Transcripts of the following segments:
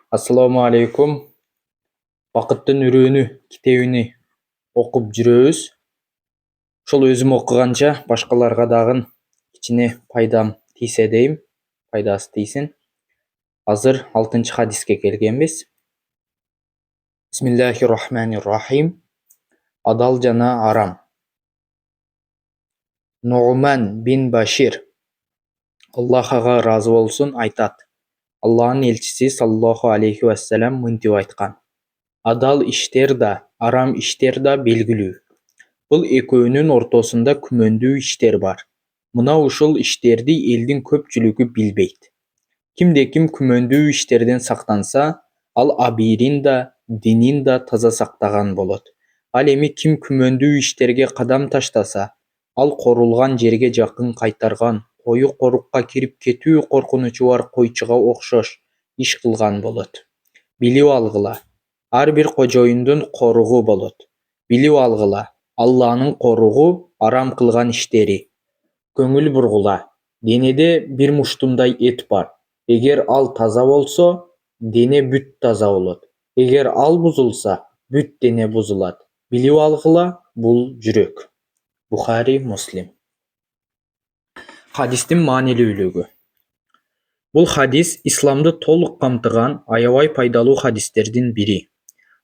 Assalamu alaikum. Бақыттың үрөөнү китебини окуп жүрөбүз. Ошол өзүм окуганча башкаларга дагы кичине пайдам тийсе дейм, пайдасы тийсин. Азыр 6-хадиске келгенбиз. Бисмиллахир-рахманир-рахим. Адал жана арам. Нуъман бин Башир, Аллах ага ыраазы болсун, айтат: Аллахтын элчиси саллаллаху алейхи вассалам мынтип айткан: Адал иштер да, арам иштер да белгилүү. Бул экөөнүн ортосунда күмөндүү иштер бар. Мына ушул иштерди элдин көпчүлүгү билбейт. Кимде-ким күмөндүү иштерден сактанса, ал абийирин да, динин да таза сактаган болот. Ал эми ким күмөндүү иштерге кадам таштаса, ал корулган жерге жакын кайтарган, кою корукка кирип кетүү коркунучу бар койчуга окшош иш кылган болот. Билип алгыла, ар бир кожоюндун коругу болот. Билип алгыла, Алланын коругу арам кылган иштери. Көңүл бургула, денеде бир муштумдай эт бар. Эгер ал таза болсо, дене бүт таза болот. Эгер ал бузулса, бүт дене бузулат. Билип алгыла, бул жүрөк. Бухари, Муслим. Хадистин маанилүүлүгү. Бул хадис исламды толук камтыган аябай пайдалуу хадистердин бири.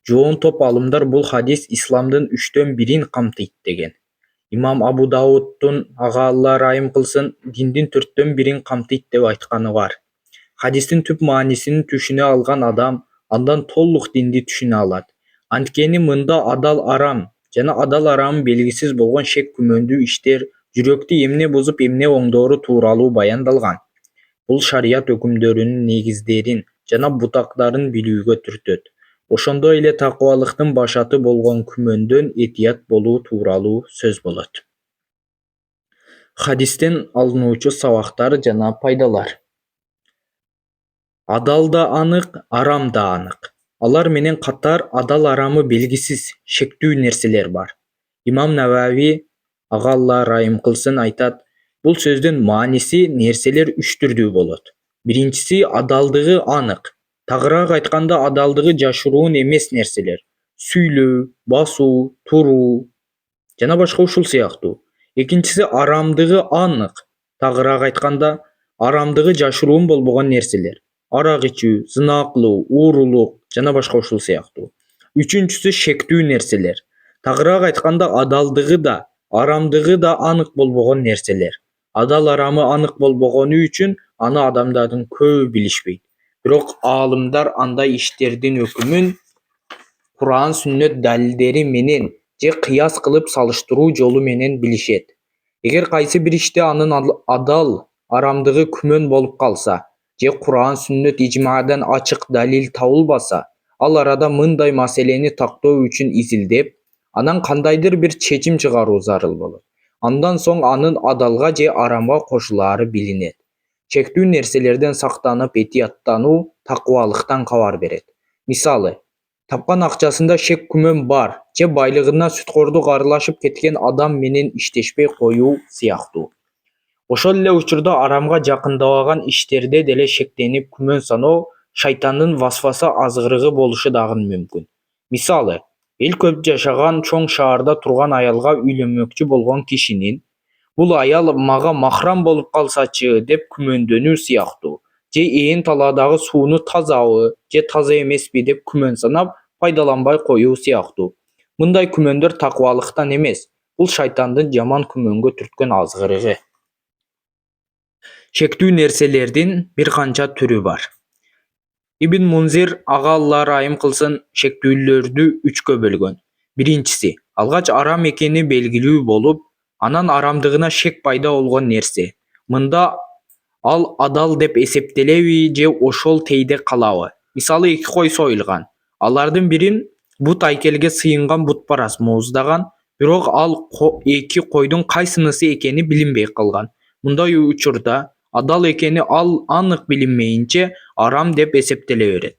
Жоон топ алымдар бул хадис исламдын 1/3 камтыйт деген. Имам Абу Даудтун, ага Алла ырайым кылсын, диндин 4/1 камтыйт деп айтканы бар. Хадистин түп маанисин түшүнө алган адам андан толук динди түшүнө алат. Анткени мында адал арам жана адал арам белгисиз болгон шек күмөндүү иштер жүрөктү эмне бузуп эмне оңдоору тууралуу баяндалган. Бул шарият өкүмдөрүнүн негиздерин жана бутактарын билүүгө түртөт. Ошондой эле такыбалыктын башаты болгон күмөндөн этият болуу тууралуу сөз болот. Хадистен алынуучу сабактар жана пайдалар. Адал да анык, арам да анык. Алар менен катар адал арамы белгисиз, шектүү нерселер бар. Имам Навави, ага Алла ырайым кылсын, айтат: бул сөздүн мааниси нерселер 3 түрдүү болот. Биринчиси адалдыгы анык. Тагыраак айтканда, адалдыгы жашыруун эмес нерселер. Сүйлөө, басуу, туруу жана башка ушул сыяктуу. Экинчиси арамдыгы анык. Тагыраак айтканда, арамдыгы жашыруун болбогон нерселер. Арак ичүү, зына кылуу, уурулук жана башка ушул сыяктуу. Үчүнчүсү шектүү нерселер. Тагыраак айтканда, адалдыгы да, арамдыгы да анык болбогон нерселер. Адал арамы анык болбогону үчүн аны адамдардын көбү билишпейт. Бирок аалымдар андай иштердин өкүмүн Куран, сүннөт далилдери менен же кыяс кылып салыштыруу жолу менен билишет. Эгер кайсы бир иште анын адал арамдыгы күмөн болуп калса, же Куран, сүннөт ижмадан ачык далил табылбаса, ал арада мындай маселени тактоо үчүн изилдеп, анан кандайдыр бир чечим чыгаруу зарыл болот. Андан соң анын адалга же арамга кошулаары билинет. Чектүү нерселерден сактанып этияттануу такыбалыктан кабар берет. Мисалы, тапкан акчасында шек күмөн бар же байлыгына сүткордук аралашып кеткен адам менен иштешпей коюу сыяктуу. Ошол эле учурда арамга жакындабаган иштерде деле шектенип күмөн саноо шайтандын васваса азгырыгы болушу дагы мүмкүн. Мисалы, эл көп жашаган чоң шаарда турган аялга үйлөнмөкчү болгон кишинин бул аял мага махрам болуп калсачы деп күмөндөнүү сыяктуу. Же ээн талаадагы сууну тазабы же таза эмеспи деп күмөн санап пайдаланбай коюу сыяктуу. Мындай күмөндөр такыбалыктан эмес, бул шайтандын жаман күмөнгө түрткөн азгырыгы. Шектүү нерселердин бир канча түрү бар. Ибн Мунзир, ага Алла ырайым кылсын, шектүүлөрдү 3кө бөлгөн. Биринчиси, алгач арам экени белгилүү болуп, анан арамдыгына шек пайда болгон нерсе. Мында ал адал деп эсептелеби же ошол тейде калабы? Мисалы, 2 кой союлган. Алардын бирин бут айкелге сыйынган бутпарас мууздаган, бирок ал 2 койдун кайсынысы экени билинбей калган. Мындай учурда адал экени ал анык билинмейинче арам деп эсептеле берет.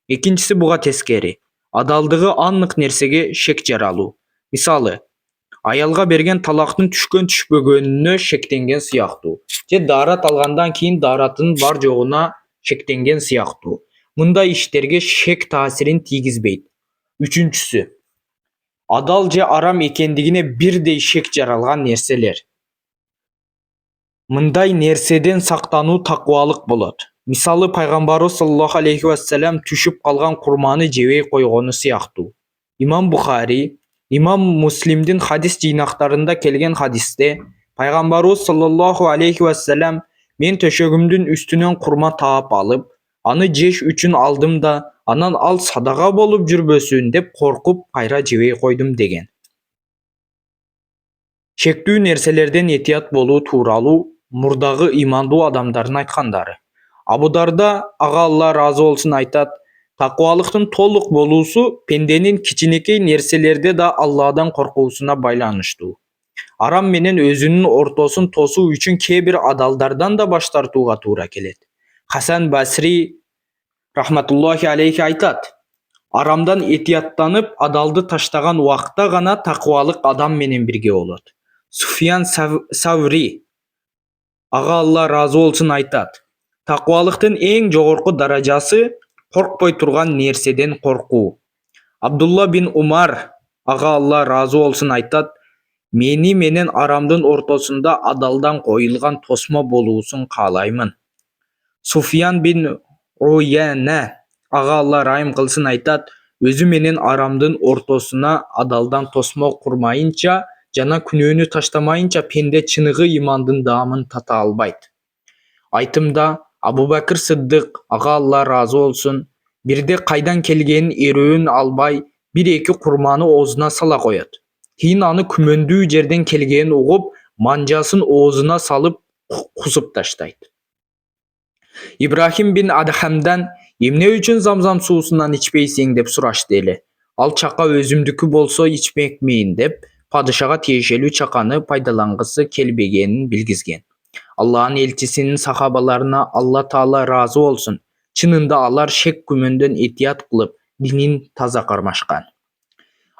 Экинчиси буга тескери. Адалдыгы анык нерсеге шек жаралуу. Мисалы, аялга берген талактын түшкөн-түшпөгөнүнө шектенген сыяктуу. Же даарат алгандан кийин дааратынын бар жогуна шектенген сыяктуу. мындай иштерге шек таасирин тийгизбейт. Үчүнчүсү, адал же арам экендигине бирдей шек жаралган нерселер. Мындай нерседен сактануу такыбалык болот. Мисалы пайгамбарыбыз саллаллаху алейхи вассалам түшүп калган курманы жебей койгону сыяктуу. Имам Бухари, Имам Муслимдин хадис жыйнактарында келген хадисте пайгамбарыбыз саллаллаху алейхи вассалам мен төшөгүмдүн үстүнөн курма таап алып, аны жеш үчүн алдым да, анан ал садага болуп жүрбөсүн деп коркуп кайра жебей койдум деген. Шектүү нерселерден этият болуу тууралуу мурдагы имандуу адамдардын айткандары. Абу Дарда, ага Алла ыраазы болсун, айтат: такыбалыктын толук болуусу пенденин кичинекей нерселерде да Алладан коркуусуна байланыштуу. Арам менен өзүнүн ортосун тосуу үчүн кээ бир адалдардан да баш тартууга туура келет. Хасан Басри рахматуллахи алейхи айтат: арамдан этияттанып адалды таштаган убакта гана такыбалык адам менен бирге болот. Суфьян Саври, ага Алла ыраазы болсун, айтат: такыбалыктын эң жогорку даражасы коркпой турган нерседен коркуу. Абдулла бин Умар, ага Алла ыраазы болсун, айтат: мени менен арамдын ортосунда адалдан коюлган тосмо болуусун каалаймын. Суфьян бин Уяна, ага Алла райым кылсын, айтат: өзү менен арамдын ортосуна адалдан тосмо курмайынча жана күнөөнү таштамайынча пенде чыныгы имандын даамын тата албайт. Айтымда Абу Бакыр Сыддык, ага Алла ыраазы болсун, бирде кайдан келгенин эрөөнү албай бир-эки курманы оозуна сала коет. Кийин аны күмөндүү жерден келгенин угуп, манжасын оозуна салып кусуп таштайт. Ибрахим бин Адхамдан: эмне үчүн замзам суусунан ичпейсиң деп сурашты эле. Ал чака өзүмдүкү болсо ичмекмин деп падышага тиешелүү чаканы пайдалангысы келбегенин билгизген. Аллахын элчисинин сахабаларына Алла Таала ыраазы болсун, чынында алар шек күмөндөн этият кылып, динин таза кармашкан.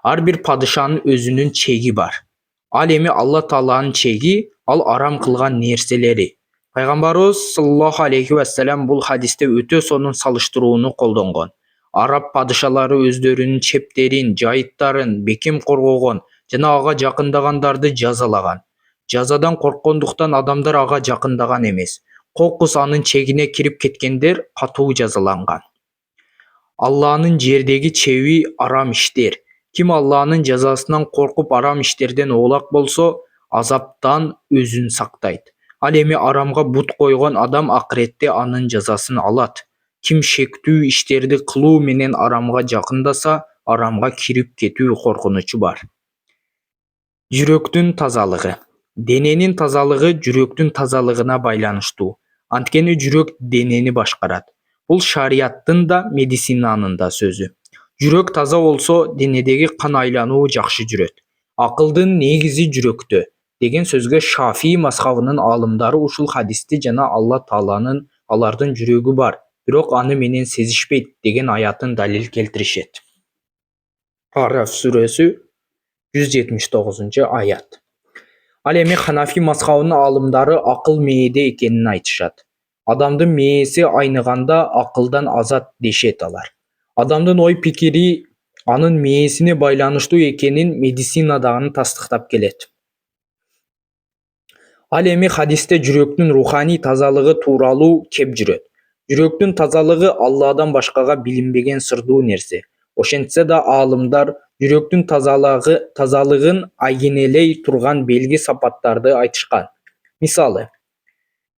Ар бир падышанын өзүнүн чеги бар. Ал эми Алла Тааланын чеги ал арам кылган нерселери. Пайгамбарыбыз саллаллаху алейхи вассалам бул хадисте өтө сонун салыштырууну колдонгон. Араб падышалары өздөрүнүн чептерин, жайыттарын бекем коргогон жана ага жакындагандарды жазалаган. Жазадан корккондуктан адамдар ага жакындаган эмес. Кокус анын чегине кирип кеткендер катуу жазаланган. Алланын жердеги чеби арам иштер. Ким Алланын жазасынан коркуп арам иштерден оолак болсо, азаптан өзүн сактайт. Ал эми арамга бут койгон адам акыретте анын жазасын алат. Ким шектүү иштерди кылуу менен арамга жакындаса, арамга кирип кетүү коркунучу бар. Жүрөктүн тазалыгы. Дененин тазалыгы жүрөктүн тазалыгына байланыштуу. Анткени жүрөк денени башкарат. Бул шарияттын да, медицинанын да сөзү. Жүрөк таза болсо, денедеги кан айлануу жакшы жүрөт. Акылдын негизи жүрөктө деген сөзгө Шафии мазхабынын аалымдары ушул хадисти жана Алла Тааланын алардын жүрөгү бар, бирок аны менен сезишпейт деген аятын далил келтиришет. Араф сүрөсү 179-аят. Ал эми Ханафи мазхабынын аалымдары акыл мээде экенин айтышат. Адамдын мээси айныганда акылдан азат дешет алар. Адамдын ой пикири анын мээсине байланыштуу экенин медицина дагы тастыктап келет. Ал эми хадисте жүрөктүн руханий тазалыгы тууралуу кеп жүрөт. Жүрөктүн тазалыгы Алладан башкага билинбеген сырдуу нерсе. Ошентсе да аалымдар жүрөктүн тазалыгын айгинелей турган белги сапаттарды айтышкан. Мисалы,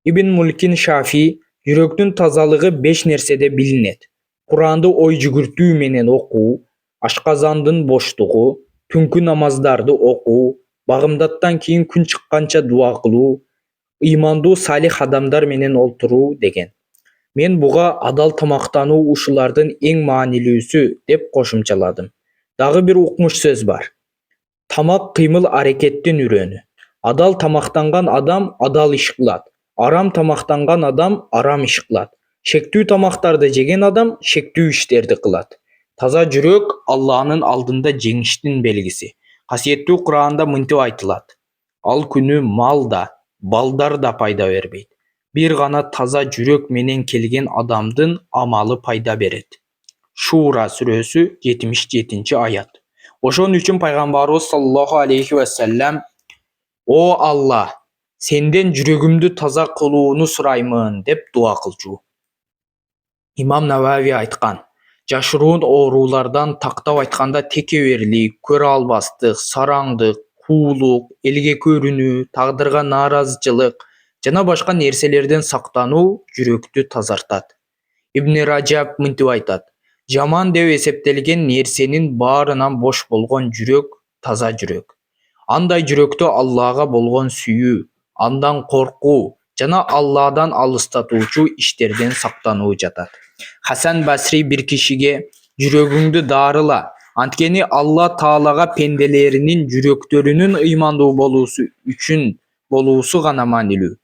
Ибн Мулкин Шафи жүрөктүн тазалыгы 5 нерседе билинет. Куранды ой жүгүртүү менен окуу, ашказандын боштугу, түнкү намаздарды окуу, багымдаттан кийин күн чыкканча дуа кылуу, ыймандуу салих адамдар менен олтуруу деген. Мен буга адал тамактануу ушулардын эң маанилүүсү деп кошумчаладым. Дагы бир укмуш сөз бар. Тамак кыймыл аракеттен үрөнү. Адал тамактанган адам адал иш кылат. Арам тамактанган адам арам иш кылат. Шектүү тамактарды жеген адам шектүү иштерди кылат. Таза жүрөк Алланын алдында жеңиштин белгиси. Касиеттүү Куранда мынтип айтылат: ал күнү мал да, балдар да пайда бербейт. Bir ғана таза жүрек менен келген адамдын амалы пайда берет. Шура сүрөсү 77-аят. Ошон үчүн пайгамбарыбыз саллаллаху алейхи вассалам: "О Алла, сенден жүрөгүмдү таза кылууну сураймын" деп дуа кылчу. Имам Навави айткан: жашыруун оорулардан тактап айтканда текеберлик, көрө албастык, сараңдык, куулук, элге көрүнүү, тагдырга нааразычылык жана башка нерселерден сактануу жүрөктү тазартат. Ибн Ражаб мынтип айтат: жаман деп эсептелген нерсенин баарынан бош болгон жүрөк таза жүрөк. Андай жүрөктө Аллага болгон сүйүү, андан коркуу жана Алладан алыстатуучу иштерден сактануу жатат. Хасан Басри бир кишиге: жүрөгүңдү дарыла, анткени Алла Таалага пенделеринин жүрөктөрүнүн ыймандуу болуусу гана маанилүү.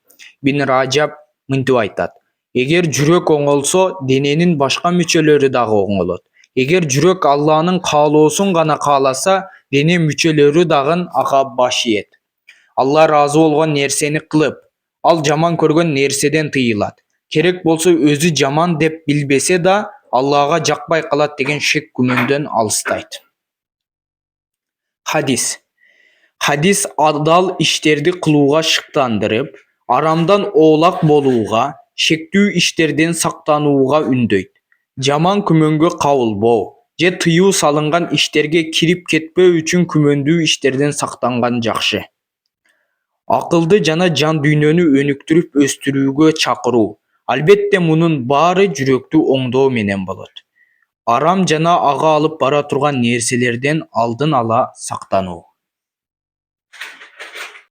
Ибн Ражаб мынтип айтат: эгер жүрөк оңолсо, дененин башка мүчөлөрү дагы оңолот. Эгер жүрөк Алланын каалоосун гана кааласа, дене мүчөлөрү дагы ага баш ийет. Алла ыраазы болгон нерсени кылып, ал жаман көргөн нерседен тыйылат. Керек болсо өзү жаман деп билбесе да, Аллага жакпай калат деген шек күмөндөн алыстайт. Хадис адал иштерди кылууга шыктандырып, арамдан оолак болууга, шектүү иштерден сактанууга үндөйт. Жаман күмөнгө кабылбоо же тыюу салынган иштерге кирип кетпөө үчүн күмөндүү иштерден сактанган жакшы. Акылды жана жан дүйнөнү өнүктүрүп өстүрүүгө чакыруу. Албетте мунун баары жүрөктү оңдоо менен болот. Арам жана ага алып бара турган нерселерден алдын ала сактануу.